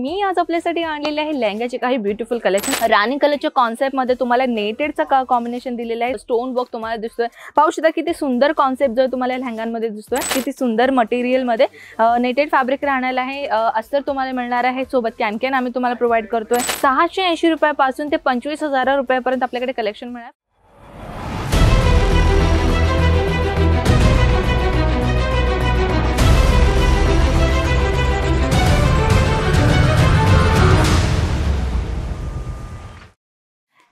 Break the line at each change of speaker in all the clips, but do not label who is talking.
मी आज आपल्यासाठी आणलेले आहे लेहंग्याचे काही ब्युटिफुल कलेक्शन। राणी कलरच्या कॉन्सेप्ट मध्ये तुम्हाला नेटेडचा कॉम्बिनेशन दिलेला आहे। स्टोन वर्क तुम्हाला दिसतोय, पाहू शकता किती सुंदर कॉन्सेप्ट जो तुम्हाला लेहंग्यांमध्ये दिसतोय, किती सुंदर मटेरियल मध्ये नेटेड फॅब्रिक राहणार आहे। अस्तर तुम्हाला मिळणार आहे, सोबत कॅन आम्ही तुम्हाला प्रोव्हाइड करतोय। 680 रुपयापासून ते 25,000 रुपयापर्यंत आपल्याकडे कलेक्शन मिळणार।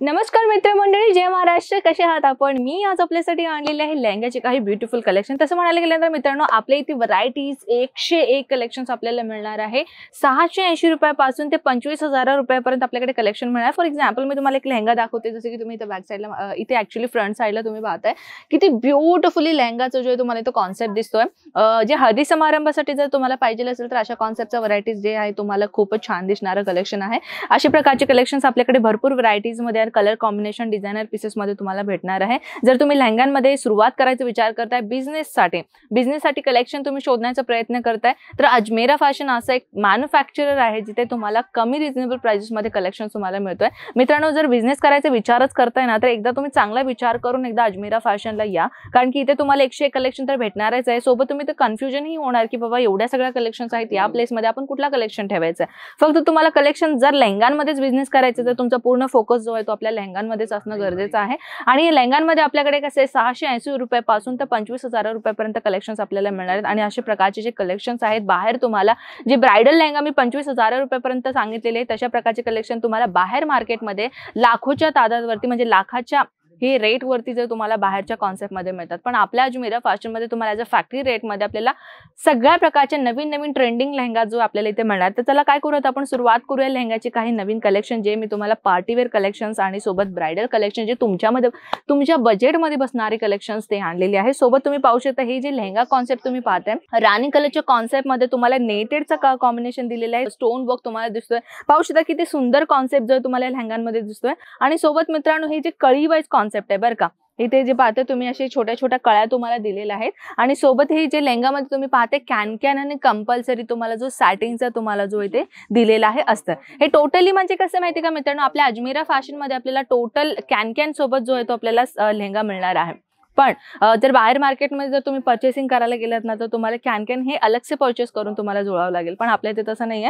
नमस्कार मित्रमंडळी, जय महाराष्ट्र। कसे आहात आपण? मी आज आपल्यासाठी आणलेले आहे लेहंग्याचे काही ब्युटिफुल कलेक्शन। तसं म्हणायला गेलं तर मित्रांनो, आपल्या इथे व्हरायटीज 101 कलेक्शन्स आपल्याला मिळणार आहे। 680 रुपयापासून ते 25,000 रुपयापर्यंत आपल्याकडे कलेक्शन मिळणार। फॉर एक्झाम्पल मी तुम्हाला एक लेहंगा दाखवते, जसे की तुम्ही इथे बॅक साईडला, इथे ऍक्च्युअली फ्रंट साईडला तुम्ही पाहताय किती ब्युटिफुली लेहंगाचा जो आहे तुम्हाला इथे कॉन्सेप्ट दिसतोय। जे हळदी समारंभासाठी जर तुम्हाला पाहिजे असेल तर अशा कॉन्सेप्टचा व्हरायटीज जे आहे तुम्हाला खूपच छान दिसणारं कलेक्शन आहे। अशा प्रकारचे कलेक्शन्स आपल्याकडे भरपूर व्हरायटीज मध्ये कलर कॉम्बिनेशन डिझायनर पीसेस मध्ये तुम्हाला भेटणार आहे। जर तुम्ही लेहंग्यांमध्ये सुरुवात करायचा विचार करताय बिझनेससाठी कलेक्शन तुम्ही शोधण्याचा प्रयत्न करताय, तर अजमेरा फॅशन असं एक मॅन्युफॅक्चरर आहे जिथे तुम्हाला कमी रिजनेबल प्राइसेस मध्ये कलेक्शन तुम्हाला मिळतोय। मित्रांनो, जर बिझनेस करायचा विचारच करताय ना, तर एकदा तुम्ही चांगला विचार करून एकदा अजमेरा फॅशनला या, कारण की इथे तुम्हाला 101 कलेक्शन तर भेटणारच आहे। सोबत तुम्ही तर कन्फ्युजन ही होणार की बाबा एवढ्या सगळ्या कलेक्शन्स आहेत या प्लेस मध्ये आपण कुठला कलेक्शन ठेवायचं आहे। फक्त तुम्हाला कलेक्शन जर लेहंग्यांमध्येच बिझनेस करायचं तर तुमचा पूर्ण फोकस जो आहे तो आपल्या लेहंग्यांमध्येच असणं गरजेचं आहे। आणि लेहंग्यांमध्ये आपल्याकडे कसे 680 रुपयापासून तर 25,000 रुपयापर्यंत कलेक्शन्स आपल्याला मिळणार आहेत। आणि अशा प्रकारचे जे कलेक्शन्स आहेत बाहेर तुम्हाला, जे ब्राइडल लेहंगा मी 25,000 रुपयापर्यंत सांगितलेले तशा प्रकारचे कलेक्शन तुम्हाला बाहेर मार्केटमध्ये लाखोच्या तादादवरती, म्हणजे लाखाच्या हे रेट वरती जर तुम्हाला बाहेरच्या कॉन्सेप्ट मध्ये मिळतात, पण आपल्या अजमेरा फॅशन मध्ये तुम्हाला ॲज अ फॅक्टरी रेट मध्ये आपल्याला सगळ्या प्रकारचे नवीन ट्रेंडिंग लेहंगा जो आपल्याला इथे मिळणार। तर चला काय करूयात, आपण सुरुवात करूया लेहंग्याचे काही नवीन कलेक्शन, जे मी तुम्हाला पार्टीवेअर कलेक्शन्स आणि सोबत ब्राइडल कलेक्शन जे तुमच्या बजेटमध्ये बसणारे कलेक्शन्स ते आणलेले आहे। सोबत तुम्ही पाहू शकता हे जे लेहंगा कॉन्सेप्ट तुम्ही पाहताय, राणी कलरच्या कॉन्सेप्ट मध्ये तुम्हाला नेटेडचा कॉम्बिनेशन दिलेला आहे। स्टोन वर्क तुम्हाला दिसतोय, पाहू शकता किती सुंदर कॉन्सेप्ट जो तुम्हाला लेहंग्यांमध्ये दिसतोय। आणि सोबत मित्रांनो, हे जे कळी वाईज कॉन्सेप्ट आहे बरं का, इथे जे पाहते तुम्ही असे छोट्या कळ्या तुम्हाला दिलेल्या आहेत। आणि सोबत हे जे लेहंगामध्ये तुम्ही पाहते कॅन आणि कंपल्सरी तुम्हाला जो सॅटिनचा तुम्हाला जो इथे दिलेला आहे अस्तर, हे टोटली म्हणजे कसं माहिती का मित्रांनो, आपल्या अजमेरा फॅशन मध्ये आपल्याला टोटल कॅन सोबत जो आहे तो आपल्याला लेहंगा मिळणार आहे। पण जर बाहेर मार्केटमध्ये जर तुम्ही परचेसिंग करायला गेलात ना, तर तुम्हाला कॅन हे अलग से परचेस करून तुम्हाला जुळावं लागेल। पण आपल्या इथे तसं नाहीये,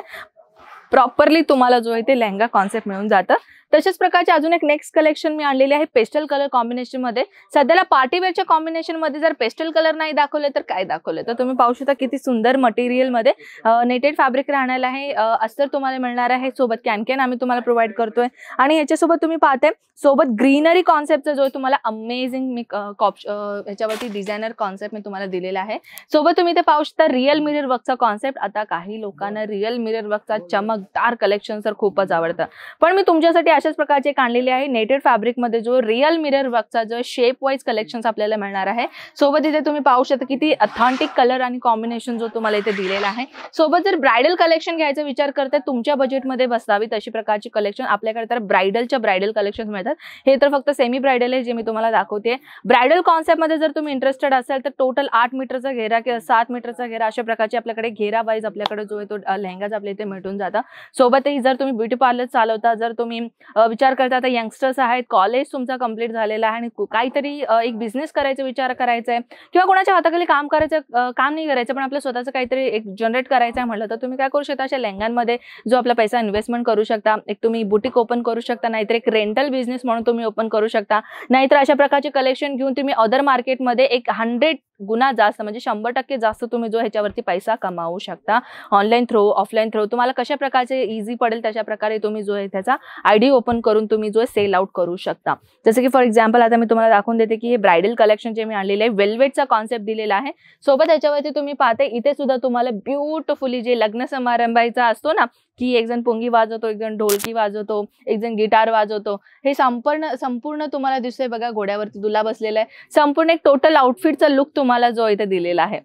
प्रॉपरली तुम्हाला जो आहे ते लेहंगा कॉन्सेप्ट मिळून जातं। तशाच प्रकारचे अजून एक नेक्स्ट कलेक्शन मी आणलेले आहे पेस्टल कलर कॉम्बिनेशन मध्ये। सध्याला पार्टीवेअरच्या कॉम्बिनेशन मध्ये जर पेस्टल कलर नाही दाखवले तर काय दाखवले, तर तुम्ही पाहू शकता किती सुंदर मटेरियल मध्ये नेटेड फॅब्रिक राहणार आहे। अस्तर तुम्हाला मिळणार आहे, सोबत कॅन आम्ही तुम्हाला प्रोव्हाइड करतोय। आणि ह्याच्यासोबत तुम्ही पाहते सोबत ग्रीनरी कॉन्सेप्टचा जो तुम्हाला अमेझिंग मी ह्याच्यावरती डिझायनर कॉन्सेप्ट मी तुम्हाला दिलेला आहे। सोबत तुम्ही ते पाहू शकता रिअल मिरर वर्कचा कॉन्सेप्ट। आता काही लोकांना रिअल मिरर वर्कचा चमकदार कलेक्शन तर खूपच आवडतं, पण मी तुमच्यासाठी अशाच प्रकारचे आणलेले आहे नेटेड फॅब्रिक मध्ये जो रिअल मिरर वर्कचा जो शेप वाईज कलेक्शन्स आपल्याला मिळणार आहे। सोबत इथे तुम्ही पाहू शकता किती ऑथेंटिक कलर आणि कॉम्बिनेशन जो तुम्हाला इथे दिलेला आहे। सोबत जर ब्राइडल कलेक्शन घ्यायचा विचार करताय, तुमच्या बजेटमध्ये बसावी तशी प्रकारची कलेक्शन आपल्याकडे तर ब्राइडल कलेक्शन मिळतात। हे तर फक्त सेमी ब्राइडल आहे जे मी तुम्हाला दाखवते। ब्राइडल कॉन्सेप्ट मध्ये जर तुम्ही इंटरेस्टेड असाल तर टोटल 8 मीटरचा घेरा किंवा 7 मीटरचा घेरा अशा प्रकारचे आपल्याकडे घेरा वाईज आपल्याकडे जो आहे तो लेहंगाच आपल्या इथे मिळून जातं। सोबतही जर तुम्ही ब्युटी पार्लर चालवता, जर तुम्ही विचार करता आता यंगस्टर्स आहेत, कॉलेज तुमचा कंप्लीट झालेला आहे आणि काहीतरी एक बिझनेस करायचा विचार करायचा आहे, किंवा कोणाच्या हाताखाली काम नाही करायचं पण आपलं स्वतःचं काहीतरी एक जनरेट करायचं आहे म्हटलं, तर तुम्ही काय करू शकता, अशा लेहंग्यांमध्ये जो आपला पैसा इन्व्हेस्टमेंट करू शकता। एक तुम्ही बुटीक ओपन करू शकता, नाहीतर एक रेंटल बिझनेस म्हणून तुम्ही ओपन करू शकता, नाहीतर अशा प्रकारचे कलेक्शन घेऊन तुम्ही अदर मार्केटमध्ये एक 100 गुना जास्त, म्हणजे 100% जास्त तुम्ही जो ह्याच्यावरती पैसा कमावू शकता। ऑनलाईन थ्रू, ऑफलाईन थ्रू, तुम्हाला कशा प्रकारचे इझी पडेल तशा प्रकारे तुम्ही जो आहे त्याचा आयडी ओपन करून तुम्ही जो सेल आउट करू शकता। जसं की फॉर एक्झाम्पल आता मी तुम्हाला दाखवून देते की हे ब्राइडल कलेक्शन जे मी आणलेले आहे वेल्वेटचा कॉन्सेप्ट दिलेला आहे। सोबत त्याच्यावरती तुम्ही पाहते इथे सुद्धा तुम्हाला ब्युटिफुली जे लग्न समारंभाचा असतो ना, की एक जण पुंगी वाजवतो, एक जण ढोलकी वाजवतो, एक जण गिटार वाजवतो, हे संपूर्ण तुम्हाला दिसतंय बघा, घोड्यावरती दुल्हा बसलेला आहे। संपूर्ण एक टोटल आउटफिटचा लुक तुम्हाला जो इथे दिलेला आहे।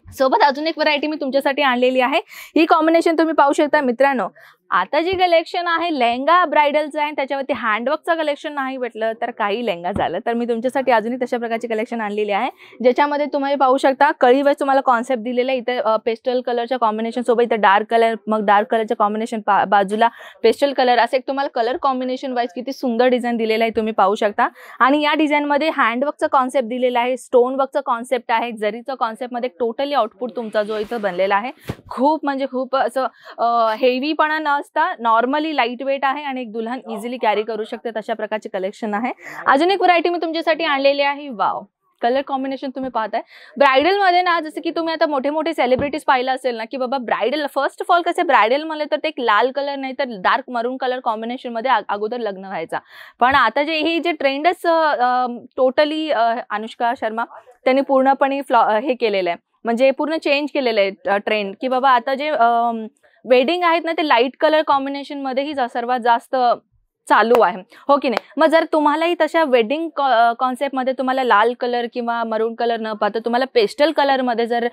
सोबत अजून एक व्हरायटी मी तुमच्यासाठी आणलेली आहे। ही कॉम्बिनेशन तुम्ही पाहू शकता मित्रांनो, आता जी कलेक्शन आहे लेहंगा ब्रायडलचं आहे, त्याच्यावरती हँडवर्कचं कलेक्शन नाही भेटलं तर काही लेहंगा झालं, तर मी तुमच्यासाठी अजूनही तशा प्रकारची कलेक्शन आणलेली आहे, ज्याच्यामध्ये तुम्ही पाहू शकता कळीवाईज तुम्हाला कॉन्सेप्ट दिलेला आहे. इथे पेस्टल कलरच्या कॉम्बिनेशन सोबत इथे डार्क कलर, मग डार्क कलरच्या कॉम्बिनेशन बाजूला पेस्टल कलर, असं एक तुम्हाला कलर कॉम्बिनेशन वाईज किती सुंदर डिझाईन दिलेला आहे तुम्ही पाहू शकता. आणि या डिझाईनमध्ये हँडवर्कचा कॉन्सेप्ट दिलेला आहे, स्टोन वर्कचा कॉन्सेप्ट आहे, जरीचा कॉन्सेप्टमध्ये टोटली आउटपुट तुमचा जो इथं बनलेला आहे खूप म्हणजे खूप असं हेवीपणा नसता, नॉर्मली लाईट वेट आहे आणि एक दुल्हन इझिली कॅरी करू शकते तशा प्रकारचे कलेक्शन आहे. अजून एक व्हरायटी मी तुमच्यासाठी आणलेली आहे. वाव, कलर कॉम्बिनेशन तुम्ही पाहताय ब्रायडलमध्ये ना, जसं की तुम्ही आता मोठे मोठे सेलिब्रिटीज पाहिलं असेल ना, की बाबा ब्रायडल फर्स्ट ऑफ ऑल कसे ब्रायडल म्हणले तर ते एक लाल कलर नाही तर डार्क मरून कलर कॉम्बिनेशन मध्ये अगोदर लग्न व्हायचा. पण आता जे ट्रेंडच टोटली अनुष्का शर्मा त्यांनी पूर्णपणे हे केलेलं आहे, म्हणजे पूर्ण चेंज केलेलं आहे ट्रेंड, की बाबा आता जे वेडिंग आहेत ना ते लाईट कलर कॉम्बिनेशन मध्येही सर्वात जास्त चालू आहे, हो की नाही. मग जर तुम्हालाही तशा वेडिंग कॉन्सेप्टमध्ये तुम्हाला लाल कलर किंवा मरून कलर न पाहता तुम्हाला पेस्टल कलरमध्ये जर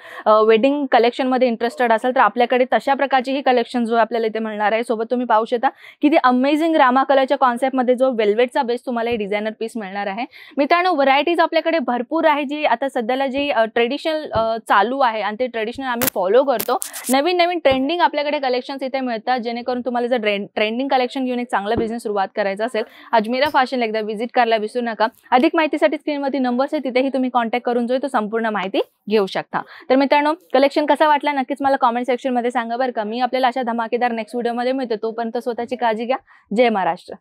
वेडिंग कलेक्शनमध्ये इंटरेस्टेड असेल तर आपल्याकडे तशा प्रकारची ही कलेक्शन जो आपल्याला इथे मिळणार आहे. सोबत तुम्ही पाहू शकता किती अमेझिंग रामा कलरच्या कॉन्सेप्टमध्ये जो वेल्वेटचा बेस तुम्हाला हे डिझायनर पीस मिळणार आहे. मित्रांनो, व्हरायटीज आपल्याकडे भरपूर आहे, जी आता सध्याला जी ट्रेडिशनल चालू आहे आणि ते ट्रेडिशनल आम्ही फॉलो करतो. नवीन नवीन ट्रेंडिंग आपल्याकडे कलेक्शन्स इथे मिळतात, जेणेकरून तुम्हाला जर ट्रेंडिंग कलेक्शन घेऊन एक चांगला बिझनेस सुरुवात करायचा असेल, अजमेरा फॅशन एकदा विजिट करायला विसरू नका. अधिक माहितीसाठी स्क्रीनवरती नंबर्स आहे, तिथेही तुम्ही कॉन्टॅक्ट करून जो तो संपूर्ण माहिती घेऊ शकता. तर मित्रांनो, कलेक्शन कसा वाटला नक्कीच मला कॉमेंट सेक्शन मध्ये सांगा बरं का. मी आपल्याला अशा धमाकेदार नेक्स्ट व्हिडिओमध्ये मिळते, तोपर्यंत स्वतःची काळजी घ्या. जय महाराष्ट्र.